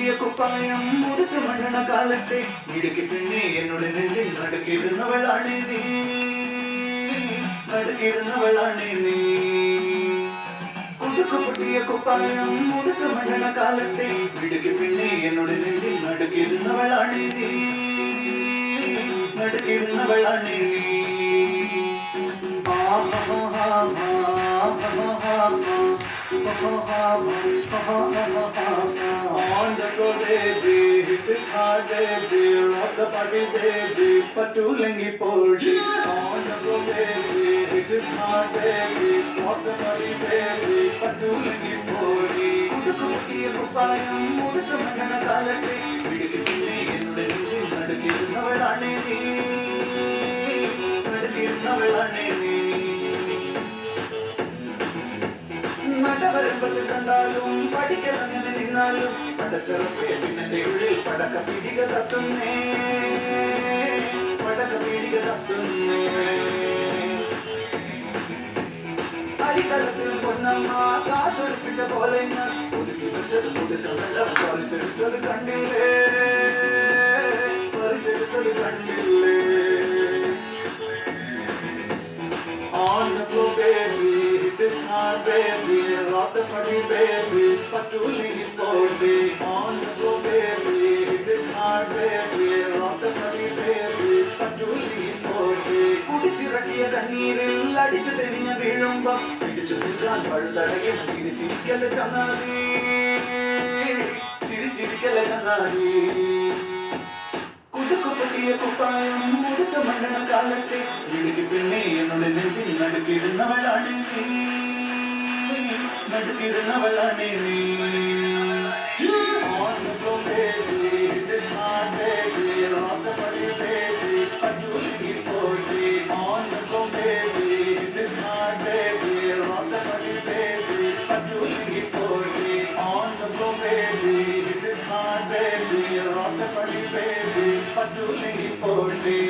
പൊട്ടിയ കുപ്പായം മുടുത്തു മഴണ കാലത്തെ ഇടുക്കി പെണ്ണെ എന്നോട് നെഞ്ചിൽ നടുക്കിരുന്നവളാണ് നീ, നടുക്കിരുന്നവളാണ് നീ. കുടുക്കു പൊട്ടിയ കുപ്പായം മുടുത്തു മഴണ കാലത്തെ ഇടുക്കി പെണ്ണെ എന്നോട് നെഞ്ചിൽ നടുക്കിരുന്നവളാണ് നീ, നടുക്കിരുന്നവളാണ് നീ. On the floor, baby, hit it hard, baby, rock the party, baby, patulengi podi. On the floor, baby, hit it hard, baby, rock the party, baby, patulengi podi. Kudukku pottiya kuppayam muduthu mandana kaalatte vidikkunne ennude nenjil nadukirunnavalane nee, nadukirunnavalane nee. നടവരമ്പത്ത് കണ്ടാലും പഠിക്കലങ്ങനെ നിന്നാലും പടച്ചറപ്പേ പിന്നെ ഉള്ളിൽ പടക്ക പീടിക കത്തുന്നേ, പടക്ക പീടിക കത്തുന്നേ. അരിക്കലത്തിൽ പൊന്നമ്മ കാശൊളിപ്പിച്ച പോലെ ഞാൻ ഒതുക്കി വെച്ചത് പറിച്ചെടുത്തത് കണ്ടില്ലേ, പറിച്ചെടുത്തത് കണ്ടില്ലേ. On the floor, baby, hit it hard, baby, rock the party, baby, patulengi podi. On the floor, baby, hit it hard, baby, rock the party, baby, patulengi podi. കുടിച്ചിറക്കിയ കണ്ണീരിൽ അടിച്ചു തെളിഞ്ഞ വീഴുമ്പം പിടിച്ചു നിൽക്കാൻ പഴുതടയും ചിരിച്ചിരിക്കല ചങ്ങാതി, ചിരിച്ചിരിക്കല ചങ്ങാതി. കുടുക്കു പൊട്ടിയ കുപ്പായം മുടുത്തു മണ്ണണ കാലത്തെ ഇടുക്കി പെണ്ണെ എന്നോട് നെഞ്ചിൽ നടുക്കിരുന്നവളാണ് നീ, നടുക്കിരുന്നവളാണ് നീ. On the floor, baby, hit it hard, baby, rock the party, baby, patulengi podi. On the floor, baby, hit it hard, baby, rock the party, baby, patulengi podi. On the floor, baby, hit it hard, baby, rock the party, baby, patulengi podi.